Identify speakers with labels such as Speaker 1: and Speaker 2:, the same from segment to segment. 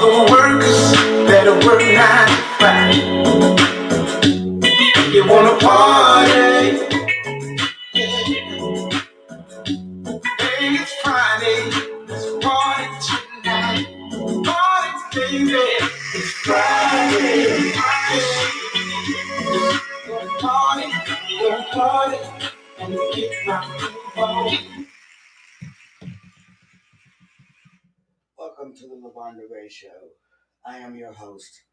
Speaker 1: the workers better work 9 to 5. You wanna party? Yeah. Hey, it's Friday. Let's party tonight. Party, baby. It's Friday. Gonna party, and get my phone. Welcome to the Lavonda Ray Show. I am your host,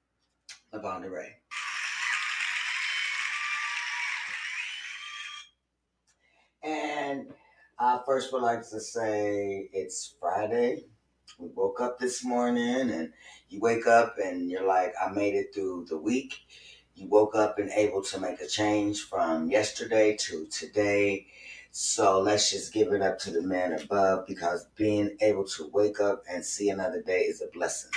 Speaker 1: Lavonda Ray. And I first would like to say it's Friday. We woke up this morning, and you wake up and you're like, I made it through the week. You woke up and able to make a change from yesterday to today. So let's just give it up to the man above, because being able to wake up and see another day is a blessing.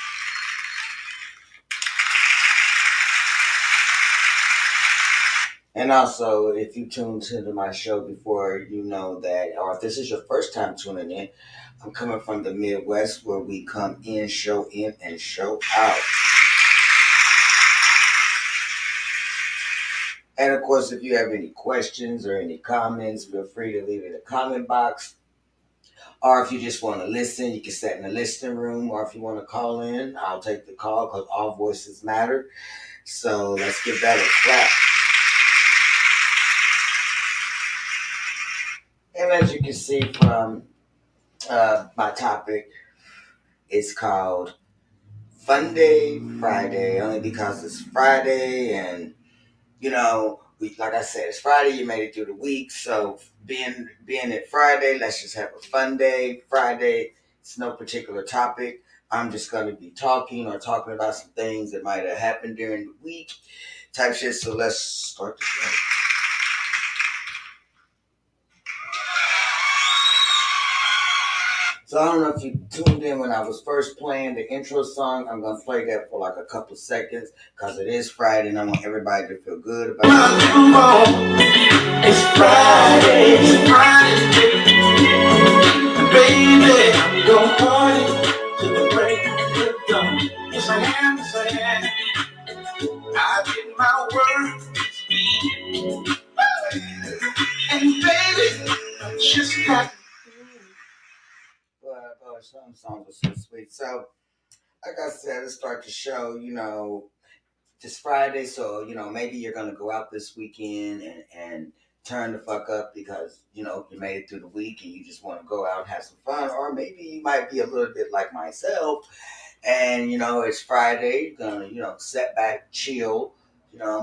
Speaker 1: And also, if you tuned into my show before, you know that, or if this is your first time tuning in, I'm coming from the Midwest, where we come in, and show out. And of course, if you have any questions or any comments, feel free to leave it in the comment box. Or if you just want to listen, you can sit in the listening room. Or if you want to call in, I'll take the call, because all voices matter. So let's give that a clap. And as you can see from my topic, it's called Fun Day Friday, only because it's Friday, and like I said, it's Friday. You made it through the week, so being it Friday, let's just have a fun day. Friday, it's no particular topic. I'm just going to be talking about some things that might have happened during the week, type shit. So let's start the show. So I don't know if you tuned in when I was first playing the intro song. I'm going to play that for like a couple seconds, because it is Friday and I want everybody to feel good about it. It's Friday. It's Friday. Baby, I'm going to party to the break of dawn. Yes, I am. Yes, I am. I did my work. And baby, I just got. But some songs are so sweet. So, like I said, let's start the show. It's Friday, so maybe you're gonna go out this weekend and turn the fuck up, because you made it through the week and you just want to go out and have some fun. Or maybe you might be a little bit like myself, and it's Friday. You're gonna sit back, chill.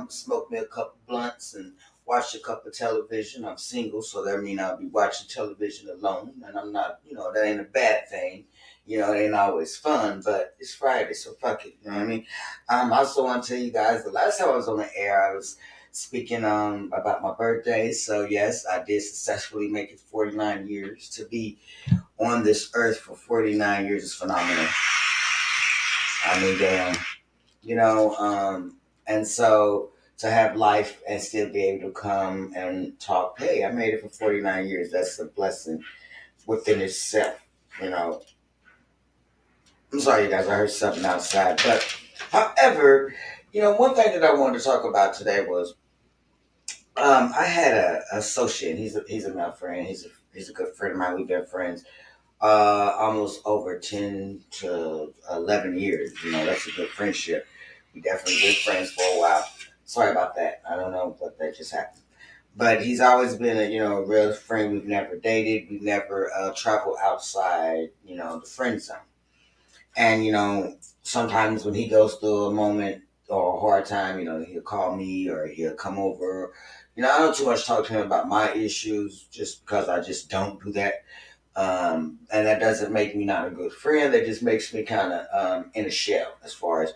Speaker 1: Smoke me a couple blunts and watch a couple television. I'm single, so that means I'll be watching television alone, and I'm not. That ain't a bad thing. It ain't always fun, but it's Friday, so fuck it. You know what I mean? I also want to tell you guys, the last time I was on the air, I was speaking about my birthday. So yes, I did successfully make it 49 years. To be on this earth for 49 years is phenomenal. I mean, damn. And so to have life and still be able to come and talk, hey, I made it for 49 years. That's a blessing within itself. I'm sorry, you guys, I heard something outside. But however, one thing that I wanted to talk about today was I had a associate. He's a male friend. He's a good friend of mine. We've been friends almost over 10 to 11 years. That's a good friendship. We definitely been friends for a while. Sorry about that. I don't know what that just happened. But he's always been a real friend. We've never dated. We've never traveled outside the friend zone. And sometimes when he goes through a moment or a hard time, he'll call me or he'll come over. I don't too much talk to him about my issues, just because I just don't do that. And that doesn't make me not a good friend. That just makes me kind of in a shell, as far as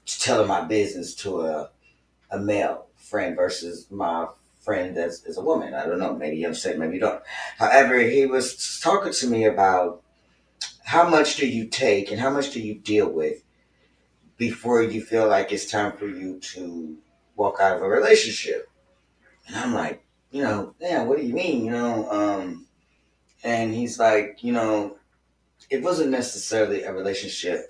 Speaker 1: telling my business to a male friend versus my friend that is a woman. I don't know. Maybe you understand, maybe you don't. However, he was talking to me about how much do you take and how much do you deal with before you feel like it's time for you to walk out of a relationship. And I'm like, damn, what do you mean? And he's like, it wasn't necessarily a relationship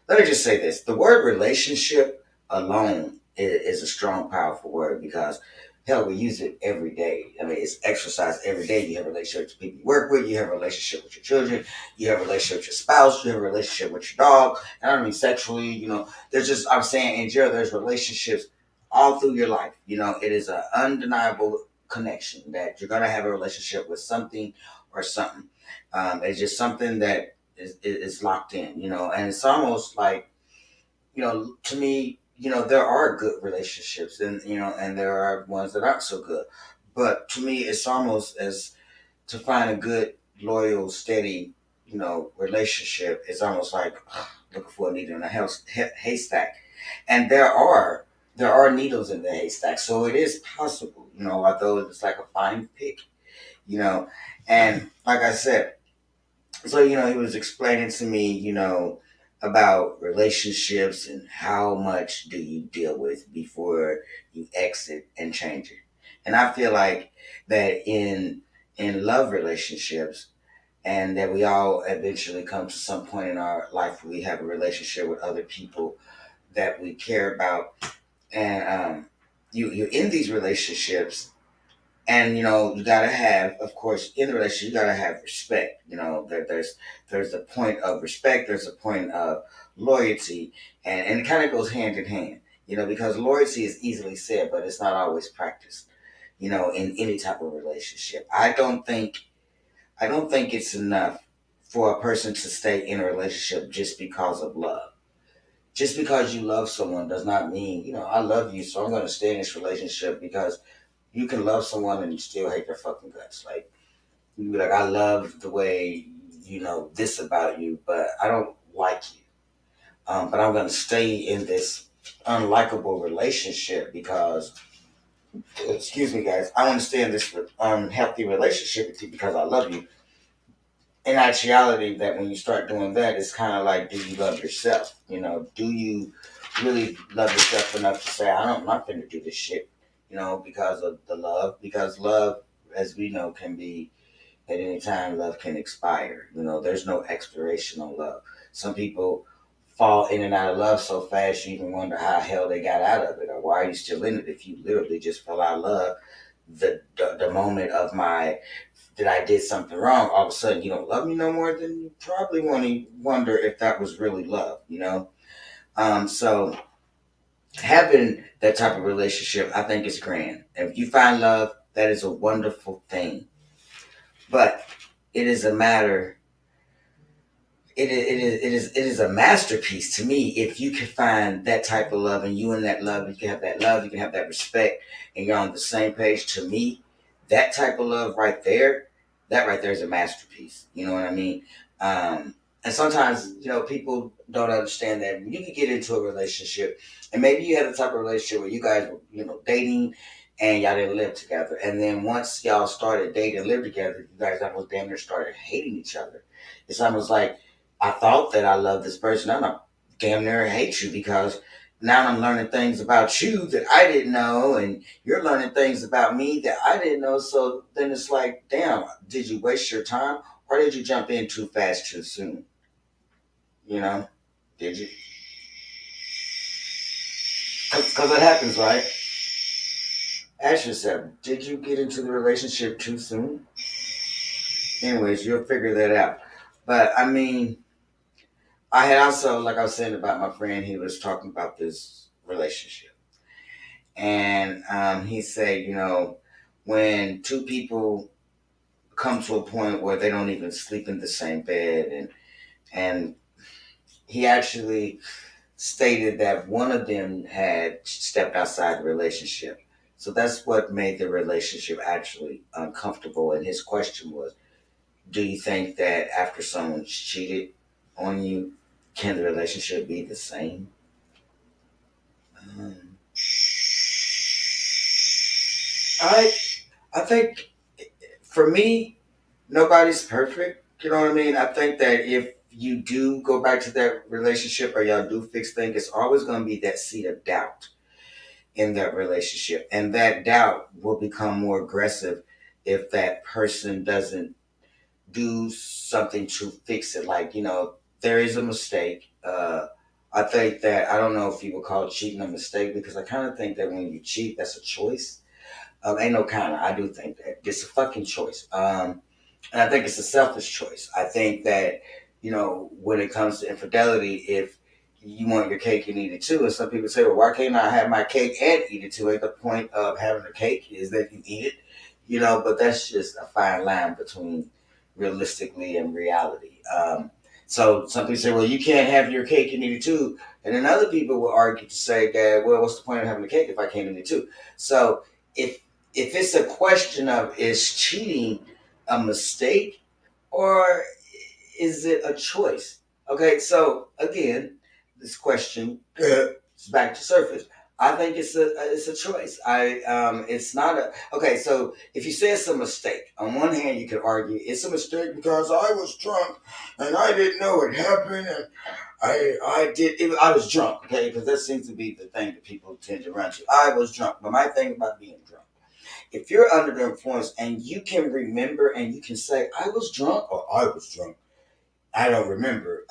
Speaker 1: let me just say this: the word relationship alone is a strong, powerful word because hell, we use it every day. I mean, it's exercise every day. You have a relationship with people you work with. You have a relationship with your children. You have a relationship with your spouse. You have a relationship with your dog. And I don't mean sexually. There's just I'm saying in general, there's relationships all through your life. It is an undeniable connection that you're gonna have a relationship with something or something. It's just something that is locked in, and it's almost like, to me, there are good relationships and there are ones that aren't so good. But to me, it's almost as to find a good, loyal, steady, relationship is almost like looking for a needle in a haystack. And there are needles in the haystack, so it is possible, although it's like a fine pick, you know. And like I said, so he was explaining to me, about relationships and how much do you deal with before you exit and change it. And I feel like that in love relationships, and that we all eventually come to some point in our life where we have a relationship with other people that we care about, and you're in these relationships, and you gotta have, of course, in the relationship you gotta have respect. There's a point of respect, there's a point of loyalty, and it kind of goes hand in hand, because loyalty is easily said but it's not always practiced, in any type of relationship. I don't think it's enough for a person to stay in a relationship just because of love. Just because you love someone does not mean, I love you, so I'm going to stay in this relationship, because you can love someone and you still hate their fucking guts. Like, you be like, I love the way this about you, but I don't like you. But I'm gonna stay in this unlikable relationship because, excuse me, guys, I want to stay in this unhealthy relationship with you because I love you. In actuality, that when you start doing that, it's kind of like, do you love yourself? Do you really love yourself enough to say, I'm not going to do this shit, because of the love? Because love, as we know, can be at any time. Love can expire. There's no expiration on love. Some people fall in and out of love so fast you even wonder how hell they got out of it, or why are you still in it if you literally just fell out of love the moment of my that I did something wrong. All of a sudden you don't love me no more. Then you probably want to wonder if that was really love. So having that type of relationship, I think, is grand. If you find love, that is a wonderful thing. But it is a matter. It is a masterpiece to me if you can find that type of love, and you in that love, you can have that love, you can have that respect, and you're on the same page. To me, that type of love right there, that right there is a masterpiece. You know what I mean? And sometimes, people don't understand that you can get into a relationship, and maybe you had a type of relationship where you guys were, dating, and y'all didn't live together. And then once y'all started dating and live together, you guys almost damn near started hating each other. It's almost like, I thought that I love this person. I'm not damn near hate you because now I'm learning things about you that I didn't know, and you're learning things about me that I didn't know. So then it's like, damn, did you waste your time, or did you jump in too fast too soon? You know, did you? Because it happens, right? Ask yourself, did you get into the relationship too soon? Anyways, you'll figure that out. But I mean, I had also, like I was saying about my friend, he was talking about this relationship. And he said, when two people come to a point where they don't even sleep in the same bed, and he actually stated that one of them had stepped outside the relationship. So that's what made the relationship actually uncomfortable. And his question was, do you think that after someone's cheated on you, can the relationship be the same? Um, I I think, for me, nobody's perfect. You know what I mean? I think that if you do go back to that relationship, or y'all do fix things, it's always going to be that seed of doubt in that relationship. And that doubt will become more aggressive if that person doesn't do something to fix it. Like, there is a mistake. I think that I don't know if you would call cheating a mistake because I kind of think that when you cheat, that's a choice. Ain't no kind of. I do think that it's a fucking choice. And I think it's a selfish choice. I think that, when it comes to infidelity, if you want your cake, you need it too. And some people say, well, why can't I have my cake and eat it too? Ain't the point of having a cake is that you eat it, but that's just a fine line between realistically and reality. So some people say, well, you can't have your cake and eat it too. And then other people will argue to say that, well, what's the point of having a cake if I can't eat it too? So if if it's a question of is cheating a mistake or is it a choice? Okay, so again, this question is back to surface. I think it's a choice. It's not a okay. So if you say it's a mistake, on one hand you could argue it's a mistake because I was drunk and I didn't know it happened and I was drunk. Okay, because that seems to be the thing that people tend to run to. I was drunk, but my thing about being drunk, if you're under the influence and you can remember and you can say I was drunk or I was drunk, I don't remember.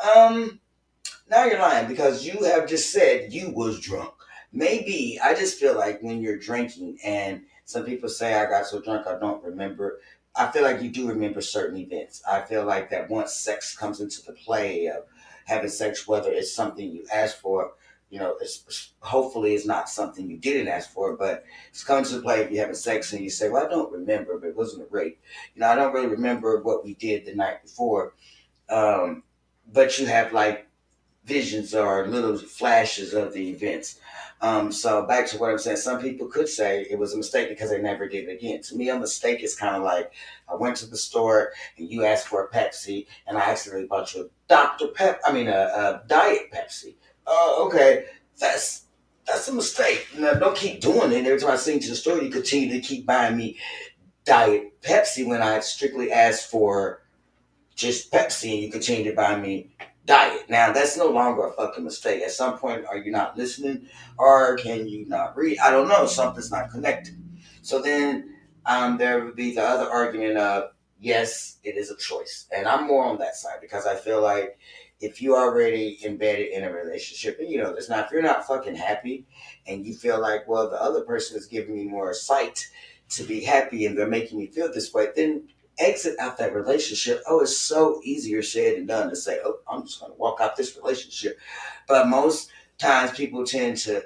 Speaker 1: Now you're lying because you have just said you was drunk. Maybe I just feel like when you're drinking and some people say I got so drunk I don't remember. I feel like you do remember certain events. I feel like that once sex comes into the play of having sex, whether it's something you asked for, it's hopefully it's not something you didn't ask for, but it's coming to the play if you're having sex and you say, well, I don't remember, but it wasn't a rape. I don't really remember what we did the night before. Um, but you have like visions or little flashes of the events. So back to what I'm saying, some people could say it was a mistake because they never did it again. To me, a mistake is kind of like I went to the store and you asked for a Pepsi and I accidentally bought you a a Diet Pepsi. Oh, okay, that's that's a mistake. Now, don't keep doing it. Every time I sing to the store, you continue to keep buying me Diet Pepsi when I strictly asked for just Pepsi and you continue to buy me diet. Now that's no longer a fucking mistake. At some point, are you not listening or can you not read? I don't know. Something's not connected. So then there would be the other argument of yes, it is a choice. And I'm more on that side because I feel like if you already embedded in a relationship and there's not if you're not fucking happy and you feel like, well, the other person is giving me more sight to be happy and they're making me feel this way, then exit out that relationship. Oh, it's so easier said than done to say, oh, I'm just going to walk out this relationship. But most times people tend to,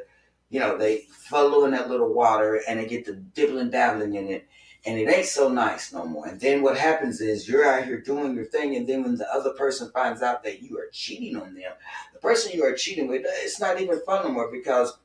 Speaker 1: they follow in that little water and they get the dibbling dabbling in it. And it ain't so nice no more. And then what happens is you're out here doing your thing. And then when the other person finds out that you are cheating on them, the person you are cheating with, it's not even fun no more because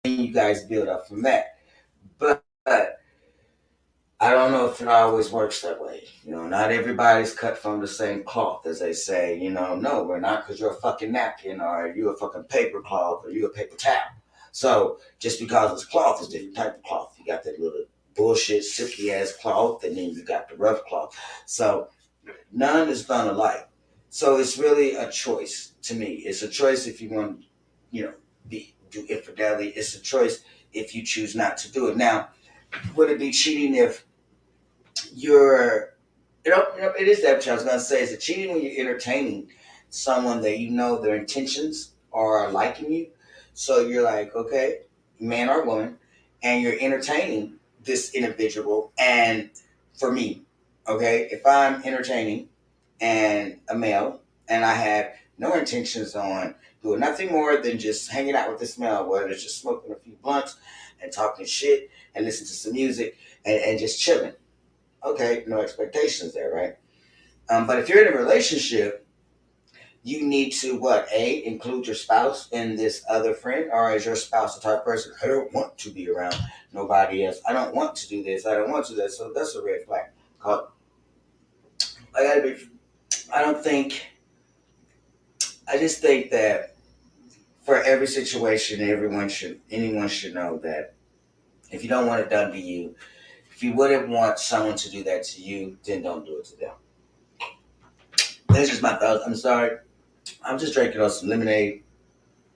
Speaker 1: you guys build up from that. But I don't know if it always works that way. Not everybody's cut from the same cloth, as they say. No, we're not because you're a fucking napkin or you're a fucking paper cloth or you're a paper towel. So just because it's cloth, it's different type of cloth. You got that little bullshit silky ass cloth, and then you got the rough cloth. So none is done alike. So it's really a choice to me. It's a choice if you want, you know, do infidelity. It's a choice if you choose not to do it. Now, would it be cheating if you're it is that what I was gonna say. Is it cheating when you're entertaining someone that their intentions are liking you? So you're like, okay, man or woman, and you're entertaining this individual. And for me, okay, if I'm entertaining and a male and I have no intentions on doing nothing more than just hanging out with this male, whether it's just smoking a few blunts and talking shit and listening to some music and just chilling. Okay, no expectations there, right? But if you're in a relationship you need to what? A, include your spouse in this other friend, or is your spouse the type of person, I don't want to be around nobody else. I don't want to do this. I don't want to do that. So that's a red flag. Cause I gotta be. I don't think. I just think that for every situation, anyone should know that if you don't want it done to you, if you wouldn't want someone to do that to you, then don't do it to them. That's just my thoughts. I'm sorry. I'm just drinking on some lemonade.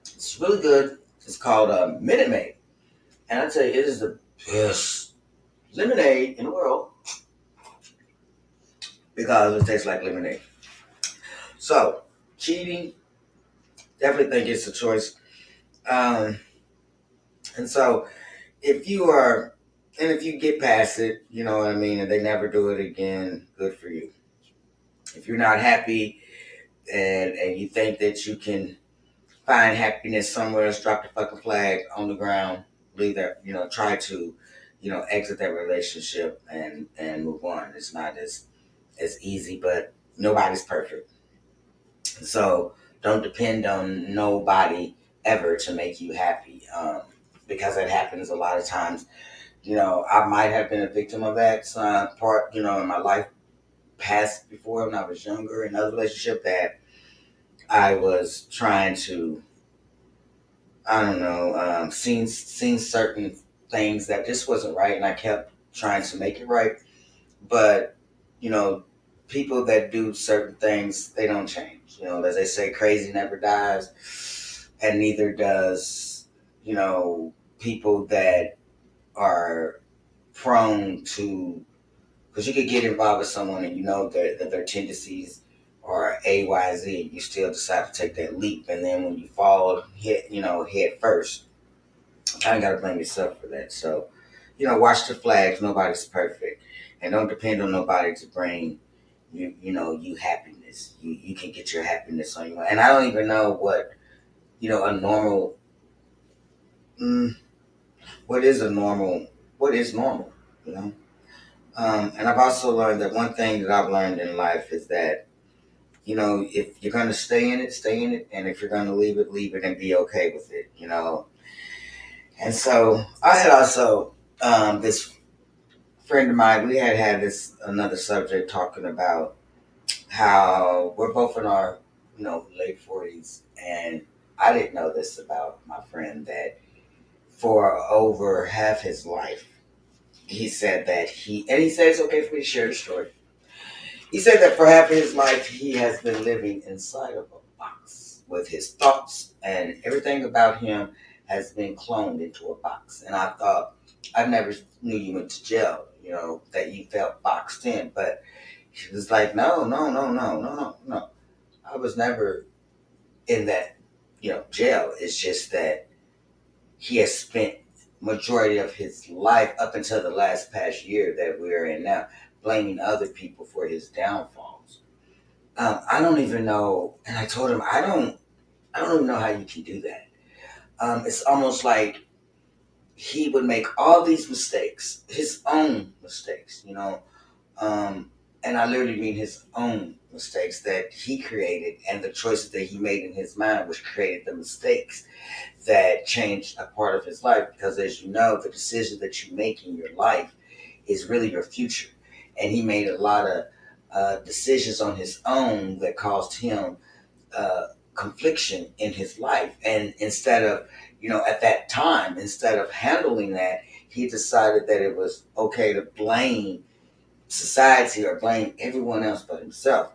Speaker 1: It's really good. It's called Minute Maid. And I tell you, it is the best lemonade in the world because it tastes like lemonade. So, cheating, definitely think it's a choice. Um, and so, if you are, and if you get past it, you know what I mean, and they never do it again, good for you. If you're not happy and you think that you can find happiness somewhere else, drop the fucking flag on the ground, leave that, try to, exit that relationship and move on. It's not as easy, but nobody's perfect. So don't depend on nobody ever to make you happy. Because it happens a lot of times. I might have been a victim of that part, in my life past before when I was younger in another relationship that I was trying to, I don't know, seen certain things that just wasn't right, and I kept trying to make it right. But you know, people that do certain things, they don't change. As they say, crazy never dies, and neither does people that are prone to, because you could get involved with someone and you know that their tendencies are A, Y, Z. You still decide to take that leap, and then when you fall, hit head first, I ain't gotta blame yourself for that. So, watch the flags. Nobody's perfect, and don't depend on nobody to bring you happiness. You can get your happiness on your own. And I don't even know what a normal. Mm, what is a normal? What is normal? You know. And I've also learned that one thing that I've learned in life is that if you're gonna stay in it, stay in it, and if you're gonna leave it, and be okay with it. And so I had also this friend of mine. We had this another subject talking about how we're both in our late 40s, and I didn't know this about my friend that for over half his life he said that he said it's okay for me to share the story. He said that for half of his life he has been living inside of a box with his thoughts, and everything about him has been cloned into a box. And I thought, I never knew you went to jail, that you felt boxed in. But he was like, no, no, no, no, no, no, no. I was never in that, jail. It's just that he has spent majority of his life up until the last past year that we're in now, blaming other people for his downfalls. I don't even know, and I told him I don't even know how you can do that. It's almost like he would make all these mistakes, his own mistakes, and I literally mean his own mistakes that he created and the choices that he made in his mind, which created the mistakes that changed a part of his life. Because as you know, the decisions that you make in your life is really your future. And he made a lot of decisions on his own that caused him confliction in his life. And instead of, at that time, instead of handling that, he decided that it was okay to blame society or blame everyone else but himself.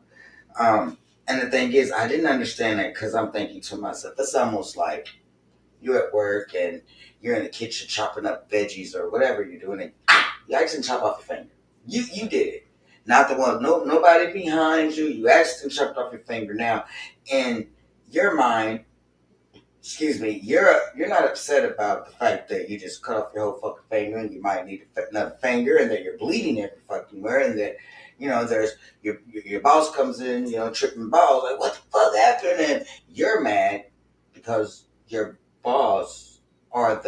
Speaker 1: Um, and the thing is, I didn't understand that because I'm thinking to myself, that's almost like you're at work and you're in the kitchen chopping up veggies or whatever you're doing, and you accidentally chop off your finger. You did it, not the one. No, nobody behind you. You accidentally chopped off your finger. Now, in your mind, excuse me, you're not upset about the fact that you just cut off your whole fucking finger and you might need another finger and that you're bleeding every fucking where and that there's your boss comes in tripping balls like what the fuck happened, and you're mad because your boss or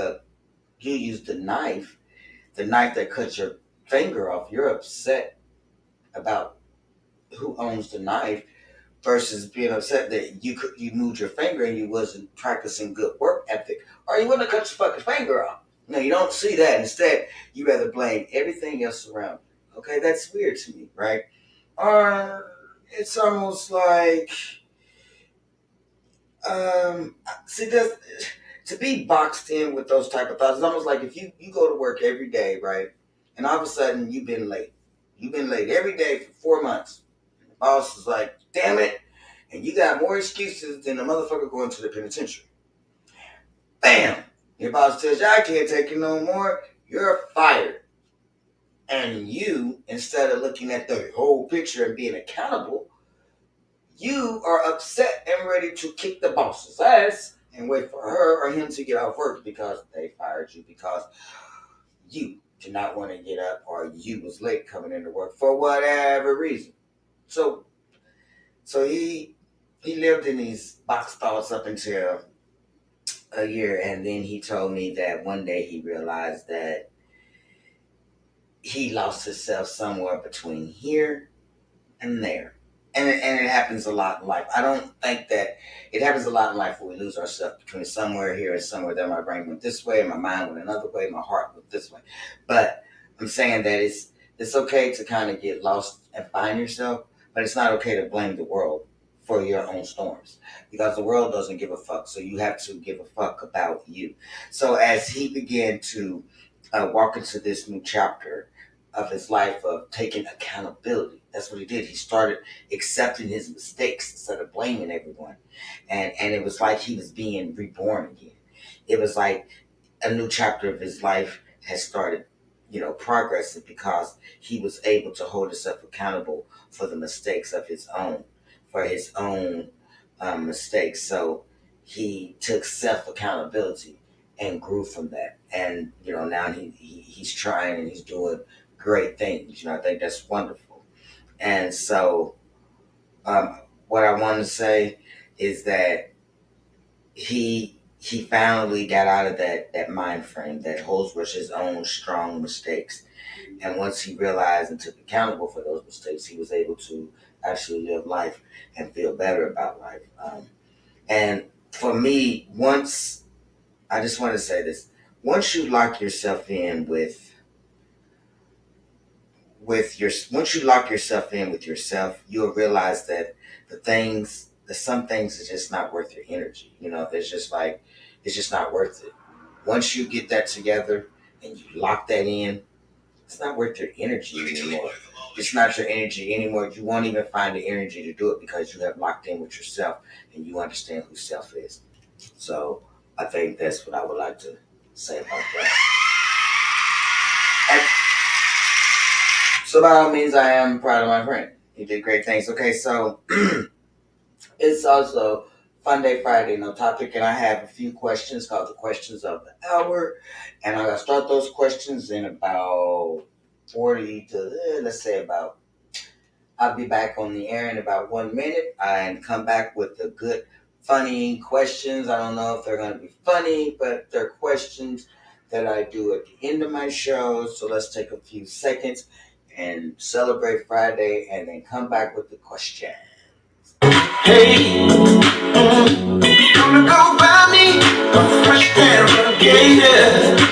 Speaker 1: you used the knife that cut your finger off. You're upset about who owns the knife, versus being upset that you moved your finger and you wasn't practicing good work ethic, or you wouldn't have cut your fucking finger off. No, you don't see that. Instead, you rather blame everything else around you. Okay, that's weird to me, right? Or it's almost like see that to be boxed in with those type of thoughts. It's almost like if you go to work every day, right, and all of a sudden you've been late. You've been late every day for 4 months. The boss is like, damn it, and you got more excuses than a motherfucker going to the penitentiary. Bam! Your boss tells you, I can't take you no more. You're fired. And you, instead of looking at the whole picture and being accountable, you are upset and ready to kick the boss's ass and wait for her or him to get off work because they fired you because you did not want to get up or you was late coming into work for whatever reason. So he lived in these box thoughts up until a year, and then he told me that one day he realized that he lost himself somewhere between here and there. And it happens a lot in life. I don't think that it happens a lot in life where we lose ourselves between somewhere here and somewhere there. My brain went this way, my mind went another way, my heart went this way. But I'm saying that it's okay to kind of get lost and find yourself, but it's not okay to blame the world for your own storms because the world doesn't give a fuck. So you have to give a fuck about you. So as he began to walk into this new chapter of his life of taking accountability, that's what he did. He started accepting his mistakes instead of blaming everyone. And it was like he was being reborn again. It was like a new chapter of his life has started, progressing because he was able to hold himself accountable for the mistakes of his own, for his own mistakes. So he took self accountability and grew from that. And now he's trying and he's doing great things. I think that's wonderful. And so, what I want to say is that he finally got out of that mind frame that holds with his own strong mistakes. And once he realized and took accountable for those mistakes, he was able to actually live life and feel better about life. And for me, I just want to say this: once you lock yourself in once you lock yourself in with yourself, you'll realize that some things are just not worth your energy. It's just not worth it. Once you get that together and you lock that in, it's not worth your energy anymore. It's not your energy anymore. You won't even find the energy to do it because you have locked in with yourself and you understand who self is. So I think that's what I would like to say about that. And so by all means, I am proud of my friend. He did great things. Okay, so it's also Fun Day Friday, no topic, and I have a few questions called the questions of the hour, and I'm gonna start those questions in about 40 to let's say about. I'll be back on the air in about 1 minute and come back with the good, funny questions. I don't know if they're gonna be funny, but they're questions that I do at the end of my show. So let's take a few seconds and celebrate Friday, and then come back with the question. Hey, gonna go buy me a fresh pair of gators.